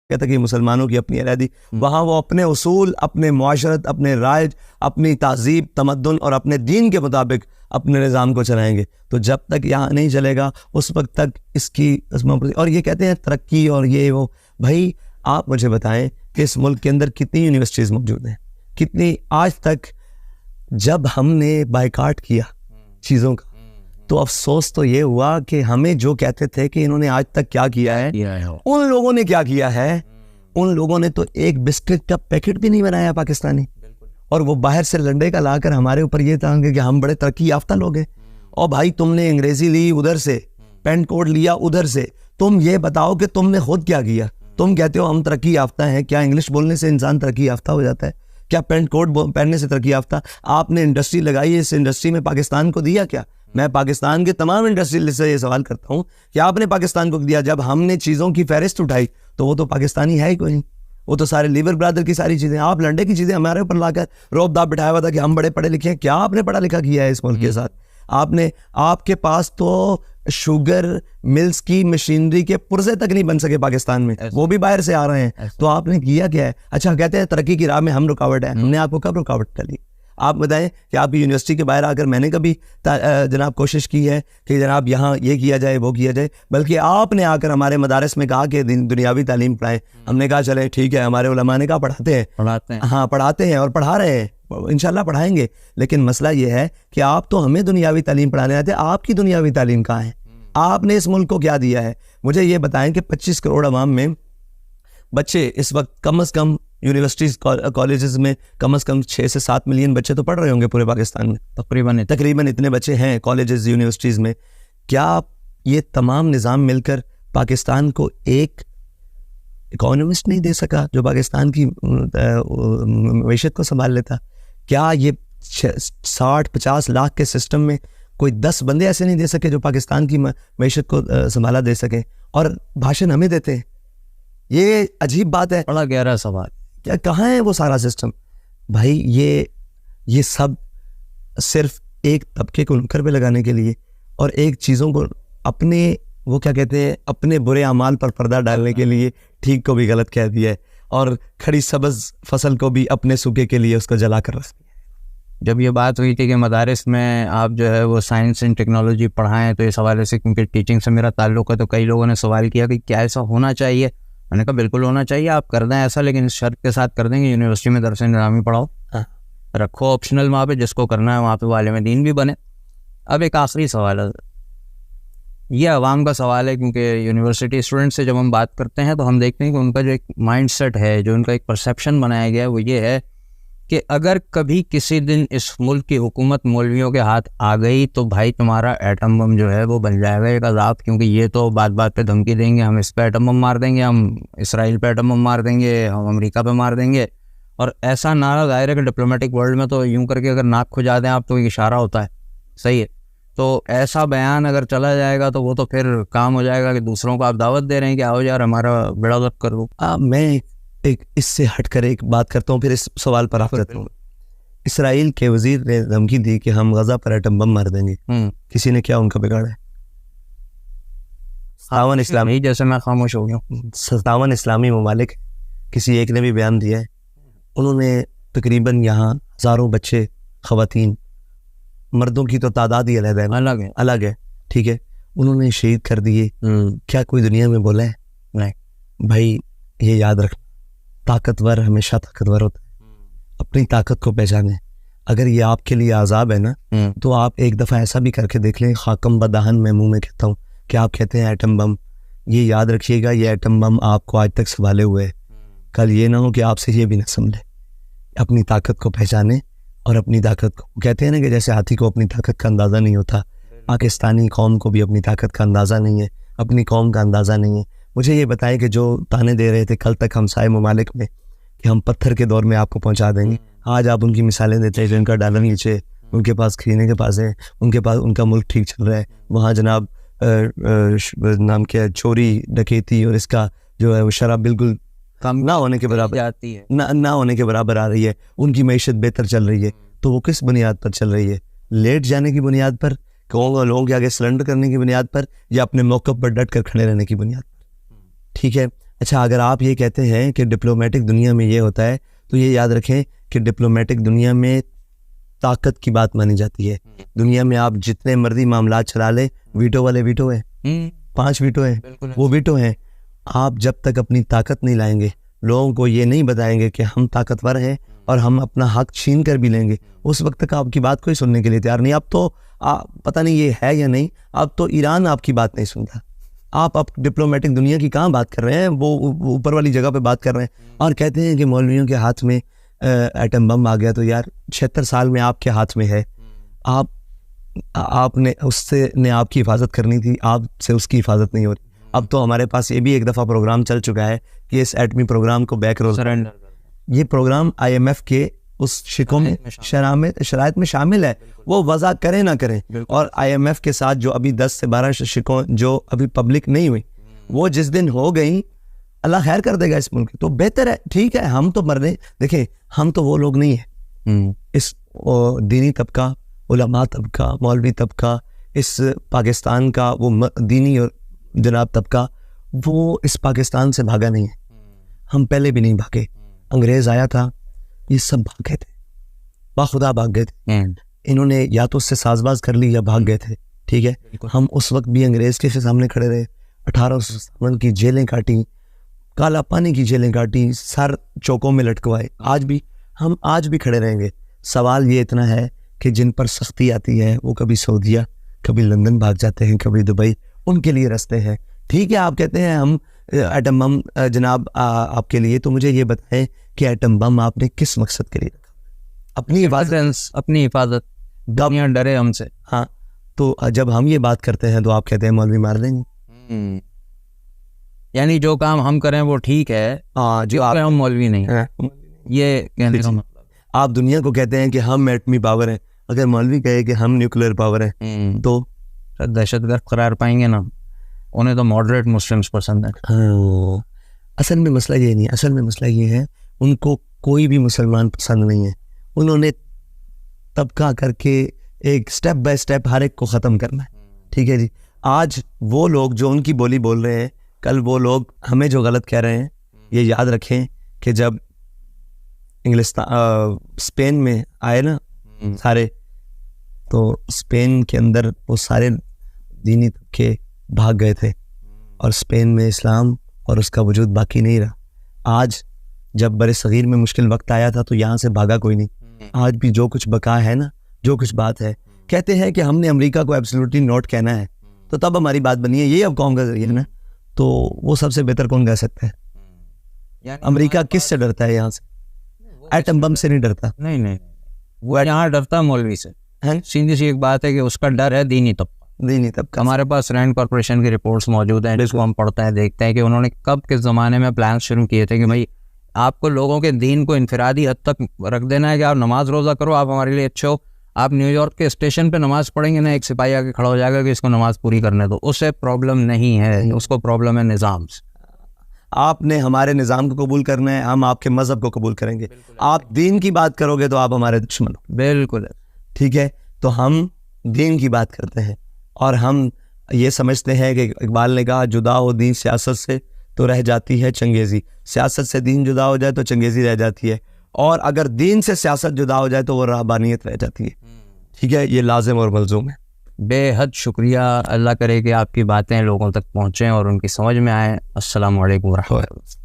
कहता कि मुसलमानों की अपनी अलहदी, वहाँ वो अपने उसूल, अपने मुआशरत, अपने राज, अपनी तहजीब, तमद्दुन और अपने दीन के मुताबिक अपने निज़ाम को चलाएंगे। तो जब तक यहाँ नहीं चलेगा उस वक्त तक इसकी, और ये कहते हैं तरक्की और ये वो। भाई आप मुझे बताएं कि इस मुल्क के अंदर कितनी यूनिवर्सिटीज़ मौजूद हैं, कितनी आज तक। जब हमने बायकाट किया चीज़ों का तो अफसोस तो ये हुआ कि हमें जो कहते थे कि इन्होंने आज तक क्या किया है, उन लोगों ने क्या किया है। उन लोगों ने तो एक बिस्किट का पैकेट भी नहीं बनाया पाकिस्तानी, और वो बाहर से लंडे का लाकर हमारे ऊपर ये था कि हम बड़े तरक्की याफ्ता लोग हैं। और भाई तुमने अंग्रेजी ली उधर से, पेंट कोड लिया उधर से, तुम ये बताओ कि तुमने खुद क्या किया। तुम कहते हो हम तरक्की याफ्ता हैं, क्या इंग्लिश बोलने से इंसान तरक्की याफ्ता हो जाता है? क्या पेंट कोड पहनने से तरक्की याफ्ता? आपने इंडस्ट्री लगाई, इस इंडस्ट्री में पाकिस्तान को दिया क्या? मैं पाकिस्तान के तमाम इंडस्ट्री से ये सवाल करता हूँ कि आपने पाकिस्तान को दिया? जब हमने चीज़ों की फहरिस्त उठाई तो वो तो पाकिस्तानी है ही कोई नहीं, वो तो सारे लीवर ब्रदर की सारी चीज़ें, आप लंडे की चीज़ें हमारे ऊपर लाकर रोब दाब बिठाया हुआ था कि हम बड़े पढ़े लिखे हैं। क्या आपने पढ़ा लिखा किया है इस मुल्क के साथ? आपने, आपके पास तो शुगर मिल्स की मशीनरी के पुर्जे तक नहीं बन सके पाकिस्तान में, वो भी बाहर से आ रहे हैं। तो आपने किया क्या है? अच्छा कहते हैं तरक्की की राह में हम रुकावट है। हमने आपको कब रुकावट डाली? आप बताएं कि आपकी यूनिवर्सिटी के बाहर आकर मैंने कभी जनाब कोशिश की है कि जनाब यहाँ ये किया जाए वो किया जाए? बल्कि आपने आकर हमारे मदारस में कहा कि दुनियावी तालीम पढ़ाएं। हमने कहा चले ठीक है, हमारे उलमा ने कहा पढ़ाते हैं, हाँ पढ़ाते हैं और पढ़ा रहे हैं, इंशाल्लाह पढ़ाएंगे। लेकिन मसला ये है कि आप तो हमें दुनियावी तालीम पढ़ाने आते हैं, आपकी दुनियावी तालीम कहाँ है? आपने इस मुल्क को क्या दिया है? मुझे ये बताएं कि 25 करोड़ अवाम में बच्चे इस वक्त कम से कम यूनिवर्सिटीज़ कॉलेजेस में कम से कम 6 से 7 मिलियन बच्चे तो पढ़ रहे होंगे पूरे पाकिस्तान में। तकरीबन इतने बच्चे हैं कॉलेजेस यूनिवर्सिटीज़ में। क्या ये तमाम निज़ाम मिलकर पाकिस्तान को एक इकोनॉमिस्ट नहीं दे सका जो पाकिस्तान की मईशत को संभाल लेता? क्या ये 60-50 लाख के सिस्टम में कोई 10 बंदे ऐसे नहीं दे सके जो पाकिस्तान की मईशत को संभाला दे सके? और भाषण हमें देते हैं। ये अजीब बात है, बड़ा गहरा सवाल। क्या कहाँ है वो सारा सिस्टम? भाई ये सब सिर्फ एक तबके को नुक्कड़ पे लगाने के लिए और एक चीज़ों को अपने, वो क्या कहते हैं, अपने बुरे अमाल पर पर्दा डालने के लिए ठीक को भी गलत कह दिया है और खड़ी सब्ज़ फसल को भी अपने सूखे के लिए उसको जला कर रख दिया। जब ये बात हुई थी कि मदारिस में आप जो है वो साइंस एंड टेक्नोलॉजी पढ़ाएं, तो इस हवाले से क्योंकि टीचिंग से मेरा ताल्लुक़ है तो कई लोगों ने सवाल किया कि क्या ऐसा होना चाहिए। मैंने कहा बिल्कुल होना चाहिए, आप कर दें ऐसा, लेकिन इस शर्त के साथ कर देंगे यूनिवर्सिटी में दरस निज़ामी पढ़ाओ, रखो ऑप्शनल वहाँ पे, जिसको करना है वहाँ पे वालिम दीन भी बने। अब एक आखिरी सवाल है, ये अवाम का सवाल है, क्योंकि यूनिवर्सिटी स्टूडेंट से जब हम बात करते हैं तो हम देखते हैं कि उनका जो एक माइंड सेट है, जो उनका एक परसेप्शन बनाया गया है, वो ये है कि अगर कभी किसी दिन इस मुल्क की हुकूमत मौलवियों के हाथ आ गई तो भाई तुम्हारा एटम बम जो है वो बन जाएगा एक अज़ाब, क्योंकि ये तो बात बात पे धमकी देंगे, हम इस पे एटम बम मार देंगे, हम इसराइल पे एटम बम मार देंगे, हम अमेरिका पे मार देंगे। और ऐसा नारा दायरे के डिप्लोमेटिक वर्ल्ड में तो यूं करके अगर नाक खुजा दें आप तो एक इशारा होता है, सही है। तो ऐसा बयान अगर चला जाएगा तो वो तो फिर काम हो जाएगा कि दूसरों को आप दावत दे रहे हैं कि आओ यार हमारा बेड़ा गर्क कर दो। मैं एक इससे हटकर एक बात करता हूँ, फिर इस सवाल पर आप करता हूँ। इसराइल के वजीर ने धमकी दी कि हम गजा पर एटम बम मार देंगे, किसी ने क्या उनका बिगाड़ा है? 57 इस्लामी, जैसे मैं खामोश हो गया, 57 इस्लामी ममालिक, किसी एक ने भी बयान दिया है। उन्होंने तकरीबन यहाँ हज़ारों बच्चे, ख़वातीन, मर्दों की तो तादाद ही अलग है, ठीक है, उन्होंने शहीद कर दिए। क्या कोई दुनिया में बोला है? नहीं। भाई ये याद रखना, ताकतवर हमेशा ताकतवर होता है, अपनी ताकत को पहचाने। अगर ये आपके लिए आज़ाब है ना, तो आप एक दफ़ा ऐसा भी करके देख लें, खाकम बदहन मैं मुंह में कहता हूँ कि आप कहते हैं एटम बम, ये याद रखिएगा ये एटम बम आपको आज तक संभाले हुए है, कल ये ना हो कि आपसे ये भी ना संभले। अपनी ताकत को पहचाने और अपनी ताकत को, कहते हैं ना कि जैसे हाथी को अपनी ताकत का अंदाज़ा नहीं होता, पाकिस्तानी कौम को भी अपनी ताकत का अंदाज़ा नहीं है, अपनी कौम का अंदाज़ा नहीं है। मुझे ये बताएं कि जो ताने दे रहे थे कल तक हमसाए ममालिक में कि हम पत्थर के दौर में आपको पहुंचा देंगे, आज आप उनकी मिसालें देते हैं जिनका डॉलर नीचे, उनके पास खरीदने के पास है, उनके पास उनका मुल्क ठीक चल रहा है, वहाँ जनाब नाम क्या है, चोरी डकैती और इसका जो है वो शराब बिल्कुल कम ना होने के बराबर आती है, ना होने के बराबर आ रही है, उनकी मईशत बेहतर चल रही है। तो वो किस बुनियाद पर चल रही है? लेट जाने की बुनियाद पर, लोगों के आगे सरेंडर करने की बुनियाद पर, या अपने मौक़िफ़ पर डट कर खड़े रहने की बुनियाद पर? ठीक है, अच्छा, अगर आप ये कहते हैं कि डिप्लोमेटिक दुनिया में ये होता है, तो ये याद रखें कि डिप्लोमेटिक दुनिया में ताकत की बात मानी जाती है। दुनिया में आप जितने मर्जी मामला चला ले, वीटो वाले वीटो हैं, 5 वीटो हैं, वो वीटो हैं। आप जब तक अपनी ताकत नहीं लाएंगे, लोगों को ये नहीं बताएंगे कि हम ताकतवर हैं और हम अपना हक छीन कर भी लेंगे, उस वक्त तक आपकी बात कोई सुनने के लिए तैयार नहीं। अब तो पता नहीं ये है या नहीं, अब तो ईरान आपकी बात नहीं सुनता। आप डिप्लोमेटिक दुनिया की कहाँ बात कर रहे हैं, वो ऊपर वाली जगह पे बात कर रहे हैं और कहते हैं कि मौलवियों के हाथ में एटम बम आ गया। तो यार 76 साल में आपके हाथ में है, आपने उससे ने आपकी हिफाजत करनी थी, आपसे उसकी हिफाजत नहीं हो रही। अब तो हमारे पास ये भी एक दफ़ा प्रोग्राम चल चुका है कि इस एटमी प्रोग्राम को बैक रोल सरेंडर, ये प्रोग्राम IMF के उस शिकों में शराइत में शामिल है, वो वज़ा करें ना करें। और IMF के साथ जो अभी 10 से 12 शिकों जो अभी पब्लिक नहीं हुई, वो जिस दिन हो गई, अल्लाह खैर कर देगा इस मुल्क, तो बेहतर है। ठीक है, हम तो मरने, देखें हम तो वो लोग नहीं हैं, इस दीनी तबका, उलमा तबका, मौलवी तबका, इस पाकिस्तान का वो दीनी और जनाब तबका, वो इस पाकिस्तान से भागा नहीं है। हम पहले भी नहीं भागे, अंग्रेज़ आया था, ये सब भाग गए थे, बाखुदा भाग गए थे। इन्होंने या तो उससे साजबाज कर ली या भाग गए थे। ठीक है, हम उस वक्त भी अंग्रेज़ के सामने खड़े रहे, 1857 की जेलें काटी, काला पानी की जेलें काटी, सर चौकों में लटकवाए। आज भी खड़े रहेंगे। सवाल ये इतना है कि जिन पर सख्ती आती है वो कभी सऊदीया, कभी लंदन भाग जाते हैं, कभी दुबई, उनके लिए रास्ते हैं। ठीक है, आप कहते हैं हम एटम बम जनाब आपके लिए, तो मुझे ये बताएं कि एटम बम आपने किस मकसद के लिए रखा? अपनी हिफाजत, दुनिया डरे हमसे। हाँ, तो जब हम ये बात करते हैं तो आप कहते हैं मौलवी मार देंगे। यानी जो काम हम करें वो ठीक है, जो आप हम मौलवी नहीं है, ये कहने का मतलब। आप दुनिया को कहते हैं कि हम एटमी पावर हैं, अगर मौलवी कहे कि हम न्यूक्लियर पावर हैं तो दहशतगर्द करार पाएंगे ना। उन्हें तो मॉडरेट मुस्लिम्स पसंद है। असल में मसला ये नहीं है, असल में मसला ये है उनको कोई भी मुसलमान पसंद नहीं है। उन्होंने तबका करके एक स्टेप बाय स्टेप हर एक को ख़त्म करना है। ठीक है जी, आज वो लोग जो उनकी बोली बोल रहे हैं, कल वो लोग हमें जो गलत कह रहे हैं। ये याद रखें कि जब स्पेन में आए ना सारे, तो स्पेन के अंदर वो सारे दीनी तबके भाग गए थे और स्पेन में इस्लाम और उसका वजूद बाकी नहीं रहा। आज जब बड़े सगीर में मुश्किल वक्त आया था तो यहाँ से भागा कोई नहीं। आज भी जो कुछ बका है ना, जो कुछ बात है, कहते हैं कि हमने अमेरिका को एब्सोल्युटली नोट कहना है, तो तब हमारी बात बनी है। ये अब कौन का जरिए ना, तो वो सबसे बेहतर कौन कह सकता है? अमेरिका किस से डरता है? यहाँ से एटम बम से नहीं डरता। नहीं, वो यहाँ डरता मौलवी से। सीधी सी एक बात है कि उसका डर है दीनी तबका। हमारे पास रैंड कॉर्पोरेशन की रिपोर्ट्स मौजूद हैं, जिसको हम पढ़ते हैं, देखते हैं कि उन्होंने कब किस ज़माने में प्लान शुरू किए थे कि भाई आपको लोगों के दीन को इनफरादी हद तक रख देना है कि आप नमाज रोज़ा करो, आप हमारे लिए अच्छे हो। आप न्यूयॉर्क के स्टेशन पे नमाज पढ़ेंगे ना, एक सिपाही आके खड़ा हो जाएगा कि इसको नमाज पूरी करने दो। उससे प्रॉब्लम नहीं है, उसको प्रॉब्लम है निज़ाम से। आपने हमारे निज़ाम को कबूल करना है, हम आपके मज़हब को कबूल करेंगे। आप दीन की बात करोगे तो आप हमारे दुश्मन हो। बिल्कुल, ठीक है, तो हम दीन की बात करते हैं और हम ये समझते हैं कि इकबाल ने कहा, जुदा हो दीन सियासत से तो रह जाती है चंगेज़ी। सियासत से दीन जुदा हो जाए तो चंगेज़ी रह जाती है, और अगर दीन से सियासत जुदा हो जाए तो वो रहबानियत रह जाती है। ठीक है, ये लाजिम और मलजूम है। बेहद शुक्रिया। अल्लाह करे कि आपकी बातें लोगों तक पहुँचें और उनकी समझ में आए। अस्सलामु अलैकुम व रहमतुल्लाह।